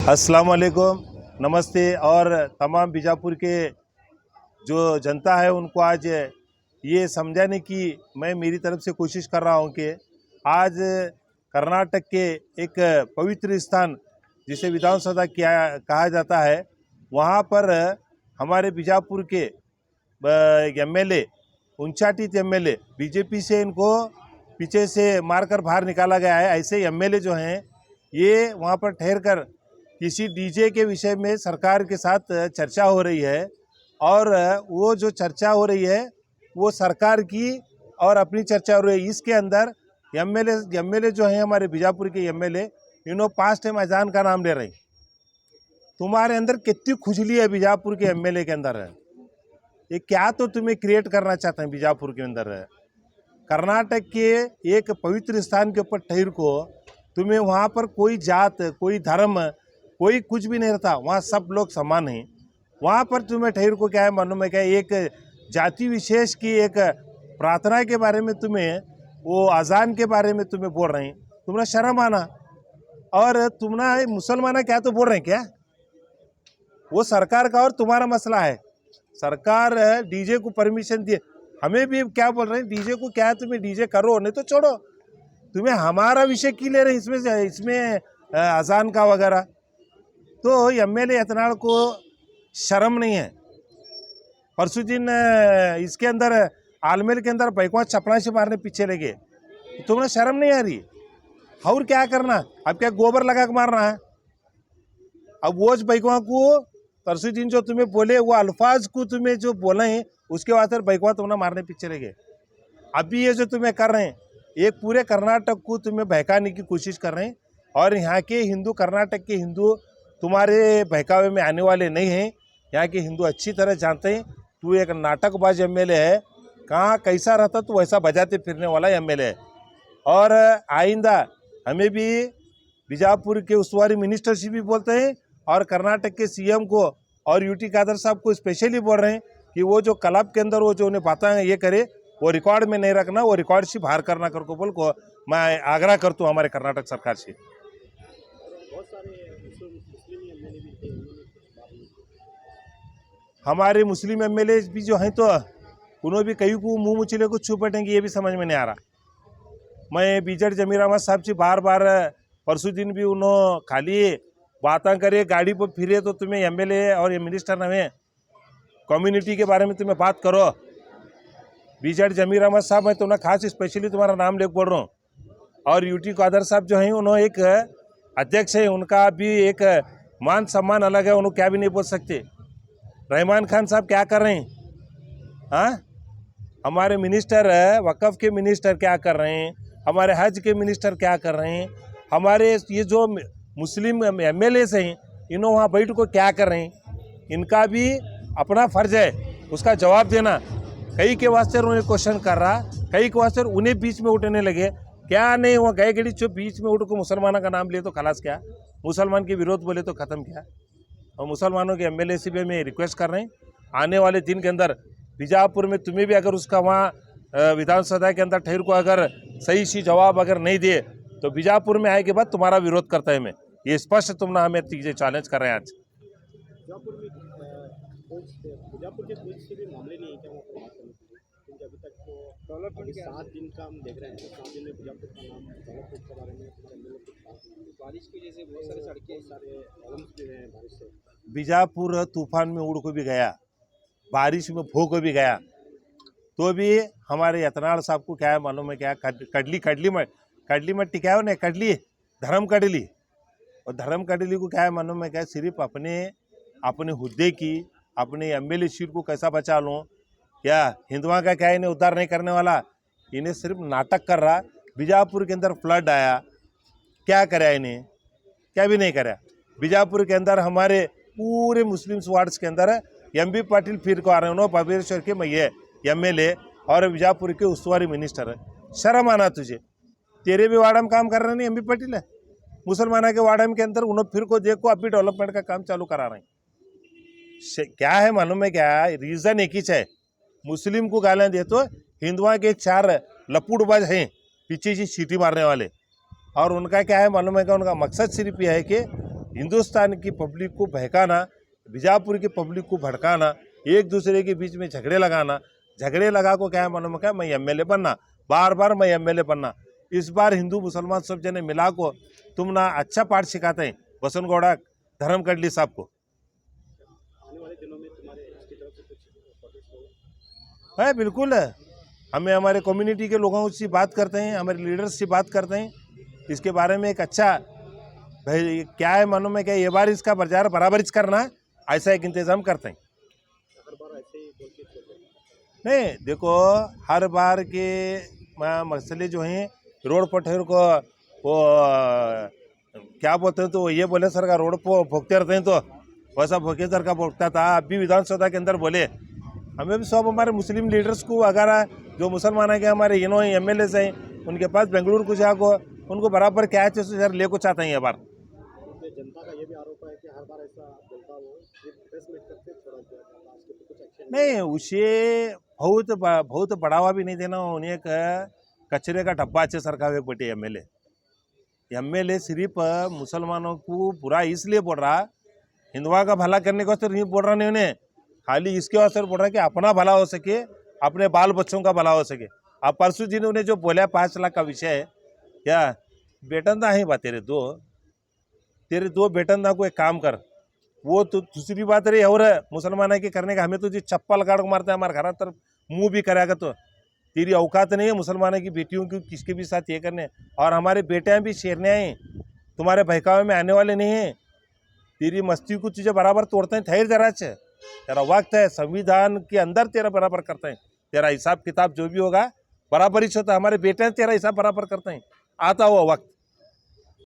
अस्सलाम वालेकुम, नमस्ते। और तमाम बीजापुर के जो जनता है उनको आज ये समझाने की मैं मेरी तरफ से कोशिश कर रहा हूँ कि आज कर्नाटक के एक पवित्र स्थान जिसे विधानसभा किया कहा जाता है, वहाँ पर हमारे बीजापुर के एमएलए 59 एमएलए बीजेपी से इनको पीछे से मारकर बाहर निकाला गया है। ऐसे एमएलए जो हैं ये वहाँ पर ठहर कर किसी डीजे के विषय में सरकार के साथ चर्चा हो रही है, और वो जो चर्चा हो रही है वो सरकार की और अपनी चर्चा हो रही है। इसके अंदर एमएलए जो हैं हमारे बीजापुर के एमएलए, इन्हों 5 टाइम अजान का नाम ले रहे हैं। तुम्हारे अंदर कितनी खुजली है बीजापुर के एमएलए के अंदर है, ये क्या तो तुम्हें क्रिएट करना चाहते हैं बीजापुर के अंदर है। कर्नाटक के एक पवित्र स्थान के ऊपर ठहर को तुम्हें वहाँ पर कोई जात, कोई धर्म, कोई कुछ भी नहीं रहता, वहाँ सब लोग समान हैं। वहाँ पर तुम्हें ठहर को क्या है मालूम है क्या, एक जाति विशेष की एक प्रार्थना के बारे में तुम्हें, वो अजान के बारे में तुम्हें बोल रहे हैं। तुम्हें शर्म आना, और तुम्हारा मुसलमान क्या तो बोल रहे हैं क्या? वो सरकार का और तुम्हारा मसला है। सरकार डीजे को परमिशन दिए, हमें भी क्या बोल रहे हैं डीजे को, क्या है तुम्हें डीजे करो नहीं तो छोड़ो। तुम्हें हमारा विषय क्यों ले रहे इसमें अजान का वगैरह। तो एमएलए यतनाल को शर्म नहीं है। परसों दिन इसके अंदर आलमेर के अंदर बैकवा चपड़ा से मारने पीछे लगे, तुम्हें शर्म नहीं आ रही? और क्या करना, अब क्या गोबर लगा के मारना है? अब वो बैकवा को परसों दिन जो तुम्हें बोले वो अल्फाज को तुम्हें जो बोले हैं उसके बाद बैकवा तुम्हें मारने पीछे लगे। अभी ये जो तुम्हें कर रहे हैं, एक पूरे कर्नाटक को तुम्हें बहकाने की कोशिश कर रहे हैं, और यहाँ के हिंदू, कर्नाटक के हिंदू तुम्हारे बहकावे में आने वाले नहीं हैं। यहाँ के हिंदू अच्छी तरह जानते हैं तू एक नाटकबाज एमएलए है, कहाँ कैसा रहता तो वैसा बजाते फिरने वाला एमएलए है। और आइंदा हमें भी बीजापुर के उस्तुवारी मिनिस्टर से भी बोलते हैं, और कर्नाटक के सीएम को और यूटी कादर साहब को स्पेशली बोल रहे हैं कि वो जो क्लब के अंदर वो जो उन्हें बातें ये करे वो रिकॉर्ड में नहीं रखना, वो रिकॉर्ड से बाहर करना कर को बोल को मैं आग्रह करता हूँ हमारे कर्नाटक सरकार से। हमारे मुस्लिम एमएलए भी जो हैं तो उन्होंने भी कई को मुँह मुचले को छुपटेंगे, ये भी समझ में नहीं आ रहा। मैं बीजेड जमीर अहमद साहब से बार बार परसों दिन भी उन्होंने खाली बातें करे, गाड़ी पर फिरे तो तुम्हें एमएलए और ये मिनिस्टर नवे कम्युनिटी के बारे में तुम्हें बात करो। बीजेड जमीर अहमद साहब मैं तुम्हें खास स्पेशली तुम्हारा नाम लेकर बोल रहा हूँ, और यूटी कादर साहब जो हैं उन्होंने एक अध्यक्ष है, उनका भी एक मान सम्मान अलग है, उन्होंने क्या भी नहीं बोल सकते। रहमान खान साहब क्या कर रहे हैं? हाँ, हमारे मिनिस्टर वक़फ़ के मिनिस्टर क्या कर रहे हैं, हमारे हज के मिनिस्टर क्या कर रहे हैं, हमारे ये जो मुस्लिम एमएलए हैं इन्हों वहाँ बैठ को क्या कर रहे हैं? इनका भी अपना फ़र्ज है उसका जवाब देना। कई के वास्ते उन्हें क्वेश्चन कर रहा, कई के वास्ते उन्हें बीच में उठने लगे, क्या नहीं वो गए गड़ी जो बीच में उठ को मुसलमानों का नाम ले तो खलास क्या, मुसलमान के विरोध बोले तो ख़त्म क्या। और मुसलमानों के एमएलए से भी में रिक्वेस्ट कर रहे हैं, आने वाले दिन के अंदर बीजापुर में तुम्हें भी अगर उसका वहाँ विधानसभा के अंदर ठहर को अगर सही सी जवाब अगर नहीं दिए तो बीजापुर में आए के बाद तुम्हारा विरोध करता है। मैं ये स्पष्ट तुमने हमें चीज़ें चैलेंज कर रहे हैं आज। बीजापुर के पुलिस से भी मामले नहीं है क्या वहाँ पर बात करने के लिए? क्योंकि अभी तक तो डेवलपमेंट 7 दिन का हम देख रहे हैं, 7 दिन में बीजापुर का नाम डेवलपमेंट के बारे में बारिश की वजह से बहुत सारी सड़कें, सारे प्रॉब्लम्स भी हैं बारिश से। बीजापुर तूफान में उड़ को भी गया, बारिश में भो को भी गया, तो भी हमारे यतनाल साहब को क्या है मालूम है क्या, कडली मट्टी क्या है ना, कडली धर्म कडली, और धर्म कडली को क्या है मालूम है क्या, सिर्फ अपने हुद्दे की, अपने एमएलए सीट को कैसा बचा लूँ, क्या हिंदुआ का क्या इन्हें उद्धार नहीं करने वाला, इन्हें सिर्फ नाटक कर रहा। बीजापुर के अंदर फ्लड आया, क्या कराया इन्हें? क्या भी नहीं कराया। बीजापुर के अंदर हमारे पूरे मुस्लिम वार्ड्स के अंदर एमबी पाटिल फिर को आ रहे हैं, उन्होंने बबेश्वर के मैये एमएलए और बीजापुर के उस्तुवारी मिनिस्टर है। शर्म आना तुझे, तेरे भी वार्ड में काम कर रहे नहीं एमबी पाटिल है, मुसलमाना के वार्ड में के अंदर उन्होंने फिर को देखो अभी डेवलपमेंट का काम चालू करा रहे हैं। क्या है मालूम है क्या, रीज़न एक ही है, मुस्लिम को गालियाँ दे तो हिंदुआ के 4 लपूटबाज हैं पीछे से सीटी मारने वाले, और उनका क्या है मालूम है क्या, उनका मकसद सिर्फ यह है कि हिंदुस्तान की पब्लिक को बहकाना, बीजापुर की पब्लिक को भड़काना, एक दूसरे के बीच में झगड़े लगाना, झगड़े लगा को क्या मालूम क्या मैं एमएलए बनना, बार बार मैं एमएलए बनना। इस बार हिंदू मुसलमान सब जने मिला को तुम ना अच्छा पाठ सिखाते हैं बसंत गौड़ा धर्मकडली साहब को। आने वाले दिनों में तुम्हारे इसकी तरफ से कुछ प्रोटेस्ट होगा? है बिल्कुल है। हमें हमारे कम्युनिटी के लोगों से बात करते हैं, हमारे लीडर्स से बात करते हैं, इसके बारे में एक अच्छा भाई क्या है मालूम है क्या ये बार इसका बाजार बराबर करना ऐसा एक इंतज़ाम करते हैं। हर बार ऐसे ही बोल के छोड़ते हैं? नहीं देखो हर बार के मसले जो हैं रोड पर ठहर को वो क्या बोलते हैं तो ये बोले सर का रोड पर भोगते रहते हैं तो वैसा भोगे सर का भोगता था। अभी विधानसभा के अंदर बोले हमें भी सब हमारे मुस्लिम लीडर्स को अगर जो मुसलमान है कि हमारे इनो एमएलए हैं उनके पास बेंगलुरु को जाको उनको बराबर क्या है सर ले को चाहते हैं ये बार। जनता का ये भी आरोप है कि हर बार ऐसा बोलता वो प्रेस मीट करके छोड़ा दिया जाता है, उसके ऊपर कुछ एक्शन नहीं उसे बहुत बढ़ावा भी नहीं देना। उन्हें एक कचरे का डब्बा अच्छे सरकार एक बटे एमएलए सिर्फ मुसलमानों को बुरा इसलिए बोल रहा, हिंदुओं का भला करने को तो नहीं बोल रहा नहीं उन्हें, खाली इसके वास्ते बोल रहा कि अपना भला हो सके, अपने बाल बच्चों का भला हो सके। अब परसों जी ने उन्हें जो बोला 5 लाख का विषय है क्या बेटन है बात तेरे दो बेटन को एक काम कर वो तो दूसरी बात रही और मुसलमान है कि करने का हमें तो जी चप्पल गाड़ को मारता है हमारे घर तरफ मुंह भी करेगा तो तेरी औकात नहीं है मुसलमानों की बेटियों की किसके भी साथ ये करने। और हमारे बेटियां भी शेरने हैं तुम्हारे बहकावे में आने वाले नहीं हैं। तेरी मस्ती को तुझे बराबर तोड़ते हैं ठहर जरा से तेरा वक्त है संविधान के अंदर तेरा बराबर करते हैं तेरा हिसाब किताब जो भी होगा बराबर ही होता है। हमारे बेटे तेरा हिसाब बराबर करते हैं आता हुआ वक्त